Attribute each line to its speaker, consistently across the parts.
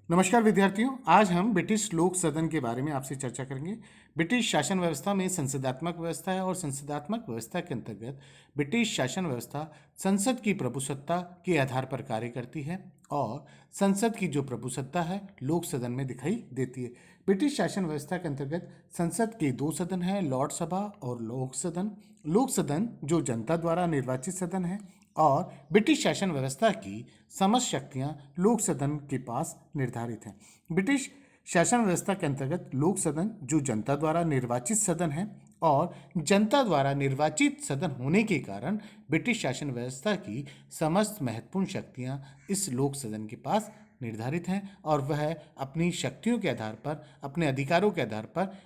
Speaker 1: नमस्कार विद्यार्थियों, आज हम ब्रिटिश लोक सदन के बारे में आपसे चर्चा करेंगे। ब्रिटिश शासन व्यवस्था में संसदात्मक व्यवस्था है और संसदात्मक व्यवस्था के अंतर्गत ब्रिटिश शासन व्यवस्था संसद की प्रभुसत्ता के आधार पर कार्य करती है और संसद की जो प्रभुसत्ता है लोक सदन में दिखाई देती है। ब्रिटिश शासन व्यवस्था के अंतर्गत संसद के दो सदन हैं, लॉर्ड सभा और लोक सदन। लोक सदन जो जनता द्वारा निर्वाचित सदन है और ब्रिटिश शासन व्यवस्था की समस्त शक्तियां लोक सदन के पास निर्धारित हैं। ब्रिटिश शासन व्यवस्था के अंतर्गत लोक सदन जो जनता द्वारा निर्वाचित सदन है और जनता द्वारा निर्वाचित सदन होने के कारण ब्रिटिश शासन व्यवस्था की समस्त महत्वपूर्ण शक्तियां इस लोक सदन के पास निर्धारित हैं और वह अपनी शक्तियों के आधार पर, अपने अधिकारों के आधार पर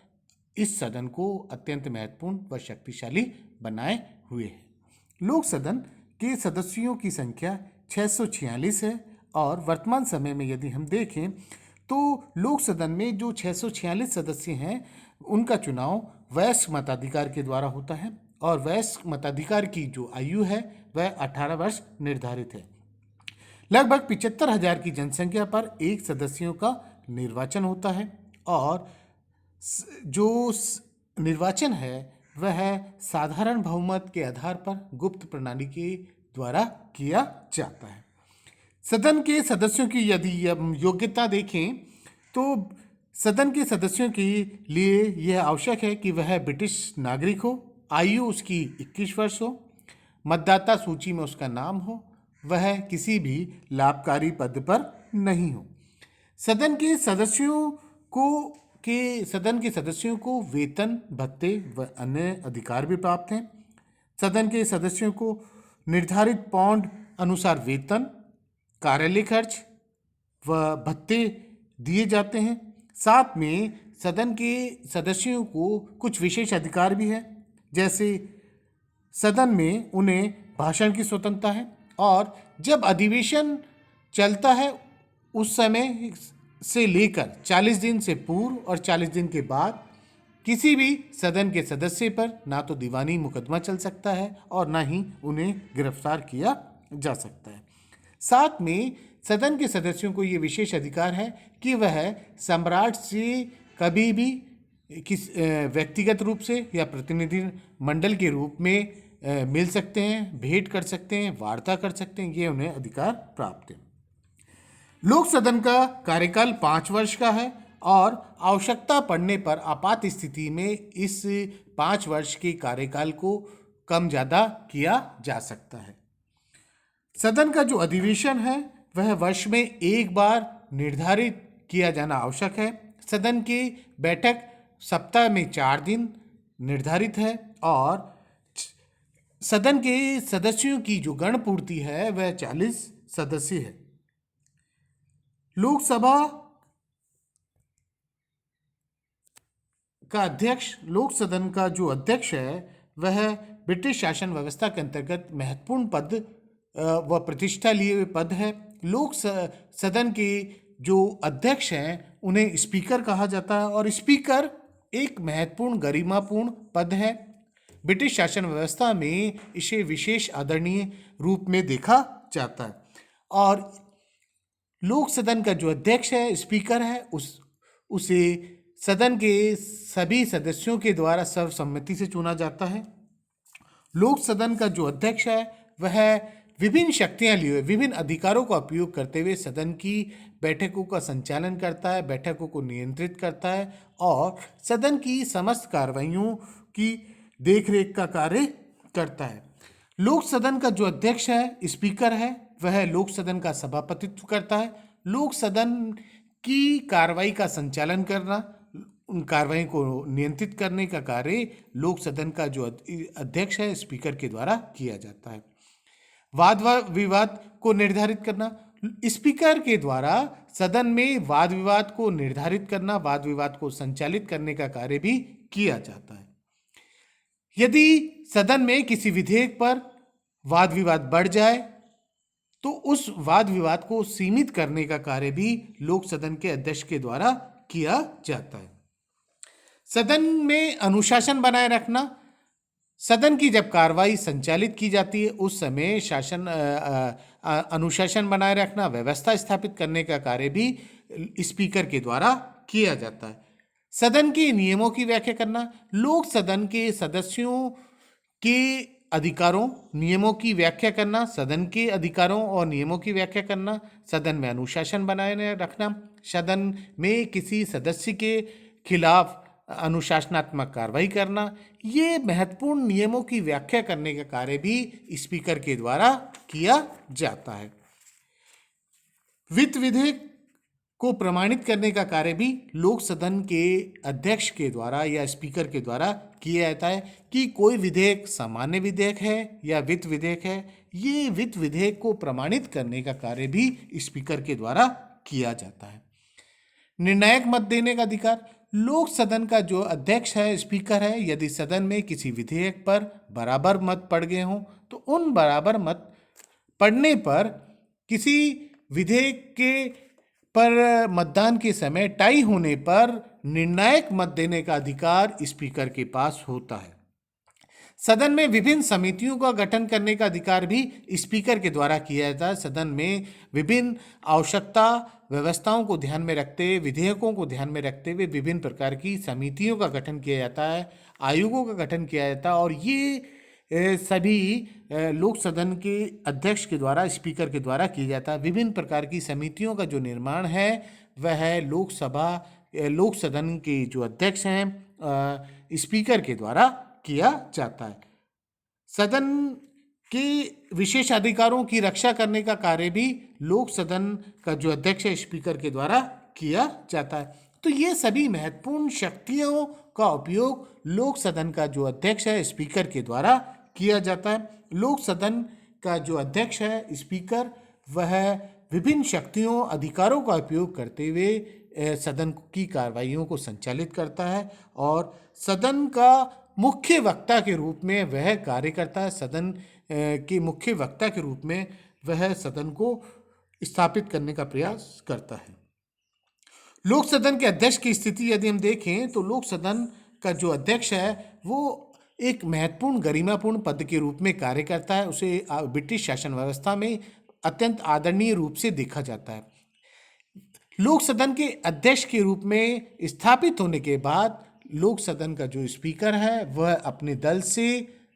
Speaker 1: इस सदन को अत्यंत महत्वपूर्ण व शक्तिशाली बनाए हुए है। लोक सदन के सदस्यों की संख्या 646 है और वर्तमान समय में यदि हम देखें तो लोक सदन में जो 646 सदस्य हैं उनका चुनाव वयस्क मताधिकार के द्वारा होता है और वयस्क मताधिकार की जो आयु है वह 18 वर्ष निर्धारित है। लगभग 75,000 की जनसंख्या पर एक सदस्यों का निर्वाचन होता है और जो निर्वाचन है वह साधारण बहुमत के आधार पर गुप्त प्रणाली के द्वारा किया जाता है। सदन के सदस्यों की यदि योग्यता देखें तो सदन के सदस्यों के लिए यह आवश्यक है कि वह ब्रिटिश नागरिक हो, आयु उसकी 21 वर्ष हो, मतदाता सूची में उसका नाम हो, वह किसी भी लाभकारी पद पर नहीं हो। सदन के सदस्यों को वेतन, भत्ते व अन्य अधिकार भी प्राप्त हैं। सदन के सदस्यों को निर्धारित पौंड अनुसार वेतन, कार्यालय खर्च व भत्ते दिए जाते हैं। साथ में सदन के सदस्यों को कुछ विशेष अधिकार भी हैं, जैसे सदन में उन्हें भाषण की स्वतंत्रता है और जब अधिवेशन चलता है उस समय से लेकर 40 दिन से पूर्व और 40 दिन के बाद किसी भी सदन के सदस्य पर ना तो दीवानी मुकदमा चल सकता है और ना ही उन्हें गिरफ्तार किया जा सकता है। साथ में सदन के सदस्यों को ये विशेष अधिकार है कि वह सम्राट से कभी भी व्यक्तिगत रूप से या प्रतिनिधि मंडल के रूप में मिल सकते हैं, भेंट कर सकते हैं, वार्ता कर सकते हैं, ये उन्हें अधिकार प्राप्त है। लोक सदन का कार्यकाल 5 वर्ष का है और आवश्यकता पड़ने पर आपात स्थिति में इस 5 वर्ष के कार्यकाल को कम ज़्यादा किया जा सकता है। सदन का जो अधिवेशन है वह वर्ष में एक बार निर्धारित किया जाना आवश्यक है। सदन की बैठक सप्ताह में 4 दिन निर्धारित है और सदन के सदस्यों की जो गणपूर्ति है वह 40 सदस्य है। लोकसभा का अध्यक्ष, लोक सदन का जो अध्यक्ष है वह ब्रिटिश शासन व्यवस्था के अंतर्गत महत्वपूर्ण पद व प्रतिष्ठा लिए हुए पद है। लोक सदन के जो अध्यक्ष हैं उन्हें स्पीकर कहा जाता है और स्पीकर एक महत्वपूर्ण गरिमापूर्ण पद है। ब्रिटिश शासन व्यवस्था में इसे विशेष आदरणीय रूप में देखा जाता है और लोक सदन का जो अध्यक्ष है, स्पीकर है, उसे सदन के सभी सदस्यों के द्वारा सर्वसम्मति से चुना जाता है। लोक सदन का जो अध्यक्ष है वह विभिन्न शक्तियां लिए हुए, विभिन्न अधिकारों का उपयोग करते हुए सदन की बैठकों का संचालन करता है, बैठकों को नियंत्रित करता है और सदन की समस्त कार्रवाइयों की देखरेख का कार्य करता है। लोक सदन का जो अध्यक्ष है, स्पीकर है, वह लोक सदन का सभापतित्व करता है। लोक सदन की कार्रवाई का संचालन करना, उन कार्रवाई को नियंत्रित करने का कार्य लोक सदन का जो अध्यक्ष है, स्पीकर के द्वारा किया जाता है। वाद विवाद को निर्धारित करना, स्पीकर के द्वारा सदन में वाद विवाद को निर्धारित करना, वाद विवाद को संचालित करने का कार्य भी किया जाता है। यदि सदन में किसी विधेयक पर वाद विवाद बढ़ जाए तो उस वाद विवाद को सीमित करने का कार्य भी लोक सदन के अध्यक्ष के द्वारा किया जाता है। सदन में अनुशासन बनाए रखना, सदन की जब कार्रवाई संचालित की जाती है उस समय अनुशासन बनाए रखना, व्यवस्था स्थापित करने का कार्य भी स्पीकर के द्वारा किया जाता है। सदन के नियमों की व्याख्या करना, लोक सदन के सदस्यों के अधिकारों, नियमों की व्याख्या करना, सदन के अधिकारों और नियमों की व्याख्या करना, सदन में अनुशासन बनाए रखना, सदन में किसी सदस्य के खिलाफ अनुशासनात्मक कार्रवाई करना, ये महत्वपूर्ण नियमों की व्याख्या करने का कार्य भी स्पीकर के द्वारा किया जाता है। वित्त विधेयक को प्रमाणित करने का कार्य भी लोक सदन के अध्यक्ष के द्वारा या स्पीकर के द्वारा किया जाता है कि कोई विधेयक सामान्य विधेयक है या वित्त विधेयक है। ये वित्त विधेयक को प्रमाणित करने का कार्य भी स्पीकर के द्वारा किया जाता है। निर्णायक मत देने का अधिकार, लोक सदन का जो अध्यक्ष है, स्पीकर है, यदि सदन में किसी विधेयक पर बराबर मत पड़ गए हों तो उन बराबर मत पड़ने पर किसी विधेयक के पर मतदान के समय टाई होने पर निर्णायक मत देने का अधिकार स्पीकर के पास होता है। सदन में विभिन्न समितियों का गठन करने का अधिकार भी स्पीकर के द्वारा किया जाता है। सदन में विभिन्न आवश्यकता व्यवस्थाओं को ध्यान में रखते हुए, विधेयकों को ध्यान में रखते हुए विभिन्न प्रकार की समितियों का गठन किया जाता है, आयोगों का गठन किया जाता है और ये सभी लोक सदन के अध्यक्ष के द्वारा, स्पीकर के द्वारा किया जाता है। विभिन्न प्रकार की समितियों का जो निर्माण है वह लोक सदन के जो अध्यक्ष हैं स्पीकर के द्वारा किया जाता है। सदन के विशेष अधिकारों की रक्षा करने का कार्य भी लोक सदन का जो अध्यक्ष है, स्पीकर के द्वारा किया जाता है। तो ये सभी महत्वपूर्ण शक्तियों का उपयोग लोक सदन का जो अध्यक्ष है, स्पीकर के द्वारा किया जाता है। लोक सदन का जो अध्यक्ष है, स्पीकर, वह विभिन्न शक्तियों, अधिकारों का उपयोग करते हुए सदन की कार्रवाइयों को संचालित करता है और सदन का मुख्य वक्ता के रूप में वह कार्य करता है। सदन के मुख्य वक्ता के रूप में वह सदन को स्थापित करने का प्रयास करता है। लोक सदन के अध्यक्ष की स्थिति यदि हम देखें तो लोक सदन का जो अध्यक्ष है वो एक महत्वपूर्ण गरिमापूर्ण पद के रूप में कार्य करता है। उसे ब्रिटिश शासन व्यवस्था में अत्यंत आदरणीय रूप से देखा जाता है। लोक सदन के अध्यक्ष के रूप में स्थापित होने के बाद लोक सदन का जो स्पीकर है वह अपने दल से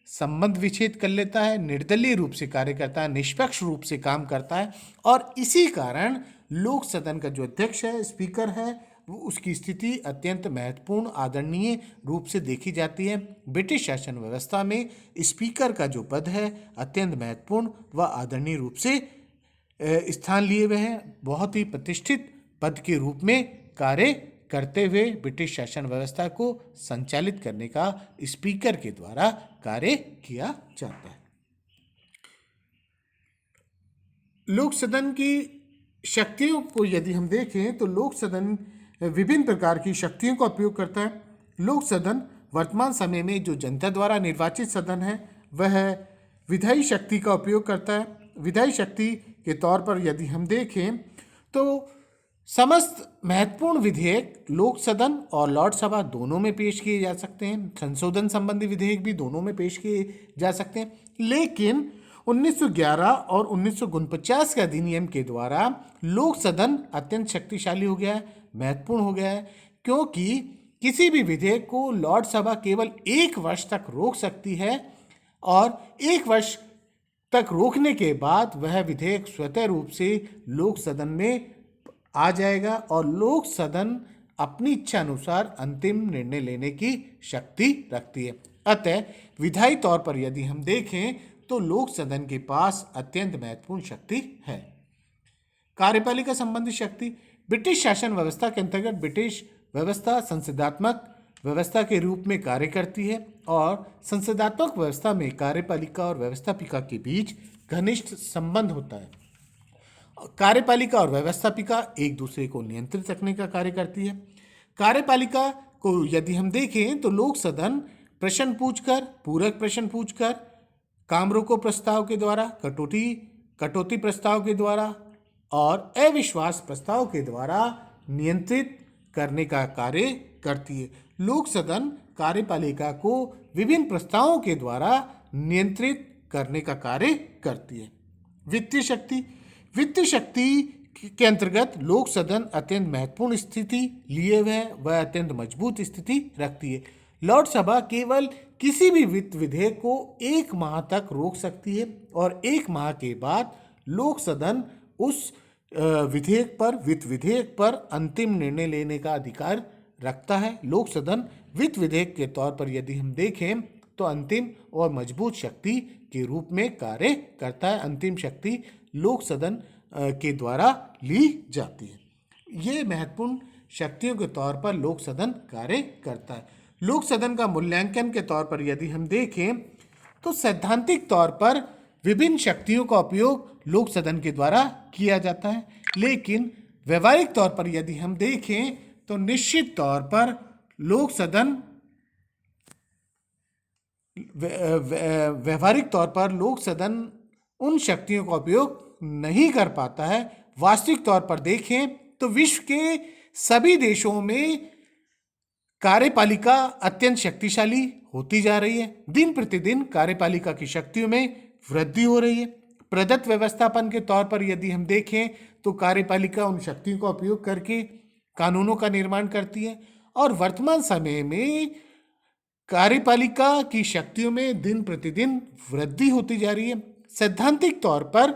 Speaker 1: संबंध विच्छेद कर लेता है, निर्दलीय रूप से कार्य करता है, निष्पक्ष रूप से काम करता है और इसी कारण लोक सदन का जो अध्यक्ष है, स्पीकर है, वो उसकी स्थिति अत्यंत महत्वपूर्ण, आदरणीय रूप से देखी जाती है। ब्रिटिश शासन व्यवस्था में स्पीकर का जो पद है अत्यंत महत्वपूर्ण व आदरणीय रूप से स्थान लिए हुए हैं। बहुत ही प्रतिष्ठित पद के रूप में कार्य करते हुए ब्रिटिश शासन व्यवस्था को संचालित करने का स्पीकर के द्वारा कार्य किया जाता है। लोक सदन की शक्तियों को यदि हम देखें तो लोक सदन विभिन्न प्रकार की शक्तियों का उपयोग करता है। लोक सदन वर्तमान समय में जो जनता द्वारा निर्वाचित सदन है वह विधायी शक्ति का उपयोग करता है। विधायी शक्ति के तौर पर यदि हम देखें तो समस्त महत्वपूर्ण विधेयक लोक सदन और लॉर्ड सभा दोनों में पेश किए जा सकते हैं। संशोधन संबंधी विधेयक भी दोनों में पेश किए जा सकते हैं, लेकिन 1911 और 1949 के अधिनियम के द्वारा लोक सदन अत्यंत शक्तिशाली हो गया है, महत्वपूर्ण हो गया है, क्योंकि किसी भी विधेयक को लॉर्ड सभा केवल 1 वर्ष तक रोक सकती है और 1 वर्ष तक रोकने के बाद वह विधेयक स्वतः रूप से लोक सदन में आ जाएगा और लोक सदन अपनी इच्छा अनुसार अंतिम निर्णय लेने की शक्ति रखती है। अतः विधायी तौर पर यदि हम देखें तो लोक सदन के पास अत्यंत महत्वपूर्ण शक्ति है। कार्यपालिका संबंधी शक्ति, ब्रिटिश शासन व्यवस्था के अंतर्गत ब्रिटिश व्यवस्था संसदात्मक व्यवस्था के रूप में कार्य करती है और संसदात्मक व्यवस्था में कार्यपालिका और व्यवस्थापिका के बीच घनिष्ठ संबंध होता है। कार्यपालिका और व्यवस्थापिका एक दूसरे को नियंत्रित रखने का कार्य करती है। कार्यपालिका को यदि हम देखें तो लोक सदन प्रश्न पूछकर, पूरक प्रश्न पूछकर, काम रोको प्रस्ताव के द्वारा, कटौती प्रस्ताव के द्वारा और अविश्वास प्रस्ताव के द्वारा नियंत्रित करने का कार्य करती है। लोक सदन कार्यपालिका को विभिन्न प्रस्तावों के द्वारा नियंत्रित करने का कार्य करती है। वित्तीय शक्ति के अंतर्गत लोक सदन अत्यंत महत्वपूर्ण स्थिति लिए हुए है, वह अत्यंत मजबूत स्थिति रखती है। लोकसभा केवल किसी भी वित्त विधेयक को 1 माह तक रोक सकती है और 1 माह के बाद लोक सदन उस वित्त विधेयक पर अंतिम निर्णय लेने का अधिकार रखता है। लोक सदन वित्त विधेयक के तौर पर यदि हम देखें तो अंतिम और मजबूत शक्ति के रूप में कार्य करता है। अंतिम शक्ति लोक सदन के द्वारा ली जाती है। ये महत्वपूर्ण शक्तियों के तौर पर लोक सदन कार्य करता है। लोक सदन का मूल्यांकन के तौर पर यदि हम देखें तो सैद्धांतिक तौर पर विभिन्न शक्तियों का उपयोग लोक सदन के द्वारा किया जाता है, लेकिन व्यवहारिक तौर पर यदि हम देखें तो निश्चित तौर पर लोक सदन व्यवहारिक तौर पर लोक सदन उन शक्तियों का उपयोग नहीं कर पाता है। वास्तविक तौर पर देखें तो विश्व के सभी देशों में कार्यपालिका अत्यंत शक्तिशाली होती जा रही है। दिन प्रतिदिन कार्यपालिका की शक्तियों में वृद्धि हो रही है। प्रदत्त व्यवस्थापन के तौर पर यदि हम देखें तो कार्यपालिका उन शक्तियों का उपयोग करके कानूनों का निर्माण करती है और वर्तमान समय में कार्यपालिका की शक्तियों में दिन प्रतिदिन वृद्धि होती जा रही है। सैद्धांतिक तौर पर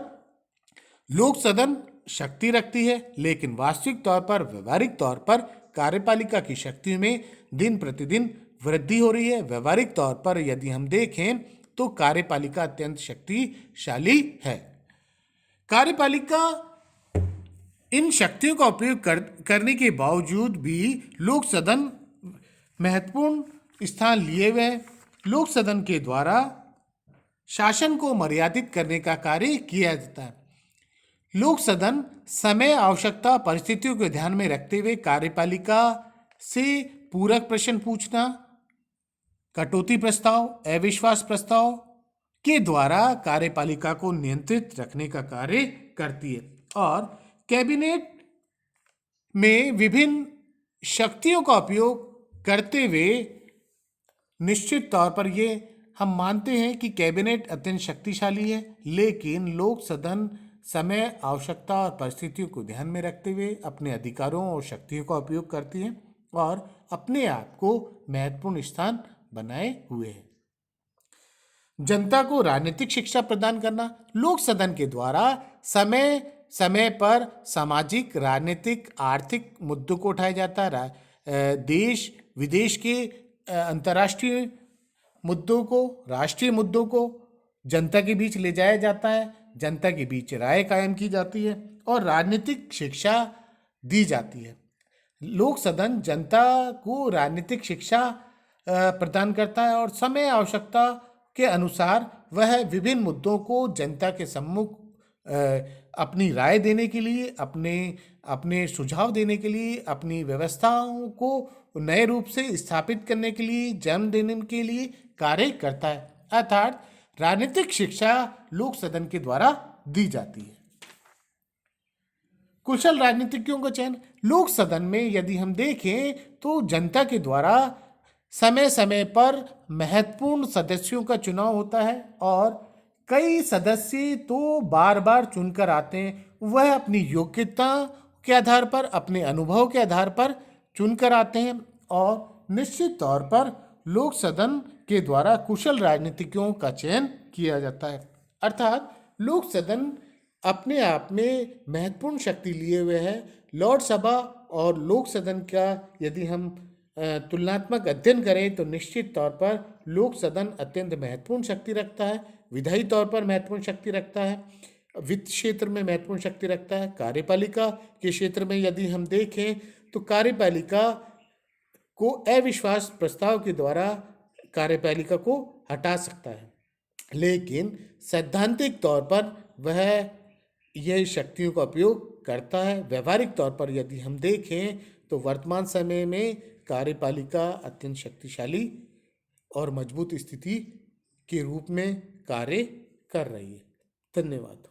Speaker 1: लोक सदन शक्ति रखती है, लेकिन वास्तविक तौर पर व्यवहारिक तौर पर कार्यपालिका की शक्तियों में दिन प्रतिदिन वृद्धि हो रही है। व्यवहारिक तौर पर यदि हम देखें तो कार्यपालिका अत्यंत शक्तिशाली है। कार्यपालिका इन शक्तियों का उपयोग करने के बावजूद भी लोक सदन महत्वपूर्ण स्थान लिए हुए हैं। लोक सदन के द्वारा शासन को मर्यादित करने का कार्य किया जाता है। लोक सदन समय, आवश्यकता, परिस्थितियों को ध्यान में रखते हुए कार्यपालिका से पूरक प्रश्न पूछना, कटौती प्रस्ताव, अविश्वास प्रस्ताव के द्वारा कार्यपालिका को नियंत्रित रखने का कार्य करती है। और कैबिनेट में विभिन्न शक्तियों का उपयोग करते हुए निश्चित तौर पर ये हम मानते हैं कि कैबिनेट अत्यंत शक्तिशाली है, लेकिन लोक सदन समय, आवश्यकता और परिस्थितियों को ध्यान में रखते हुए अपने अधिकारों और शक्तियों का उपयोग करती है और अपने आप को महत्वपूर्ण स्थान बनाए हुए है। जनता को राजनीतिक शिक्षा प्रदान करना, लोक सदन के द्वारा समय समय पर सामाजिक, राजनीतिक, आर्थिक मुद्दों को उठाया जाता है। देश विदेश के अंतर्राष्ट्रीय मुद्दों को, राष्ट्रीय मुद्दों को जनता के बीच ले जाया जाता है। जनता के बीच राय कायम की जाती है और राजनीतिक शिक्षा दी जाती है। लोक सदन जनता को राजनीतिक शिक्षा प्रदान करता है और समय, आवश्यकता के अनुसार वह विभिन्न मुद्दों को जनता के सम्मुख अपनी राय देने के लिए, अपने सुझाव देने के लिए, अपनी व्यवस्थाओं को नए रूप से स्थापित करने के लिए, जन्म देने के लिए कार्य करता है। अर्थात राजनीतिक शिक्षा लोक सदन के द्वारा दी जाती है। कुशल राजनीतिज्ञों का चयन, लोक सदन में यदि हम देखें तो जनता के द्वारा समय समय पर महत्वपूर्ण सदस्यों का चुनाव होता है और कई सदस्य तो बार बार चुनकर आते हैं। वह अपनी योग्यता के आधार पर, अपने अनुभव के आधार पर चुनकर आते हैं और निश्चित तौर पर लोक सदन के द्वारा कुशल राजनीतिज्ञों का चयन किया जाता है। अर्थात लोक सदन अपने आप में महत्वपूर्ण शक्ति लिए हुए है। लोकसभा और लोक सदन का यदि हम तुलनात्मक अध्ययन करें तो निश्चित तौर पर लोक सदन अत्यंत महत्वपूर्ण शक्ति रखता है, विधायी तौर पर महत्वपूर्ण शक्ति रखता है, वित्त क्षेत्र में महत्वपूर्ण शक्ति रखता है। कार्यपालिका के क्षेत्र में यदि हम देखें तो कार्यपालिका को अविश्वास प्रस्ताव के द्वारा कार्यपालिका को हटा सकता है, लेकिन सैद्धांतिक तौर पर वह यह शक्तियों का उपयोग करता है। व्यवहारिक तौर पर यदि हम देखें तो वर्तमान समय में कार्यपालिका अत्यंत शक्तिशाली और मजबूत स्थिति के रूप में कार्य कर रही है। धन्यवाद।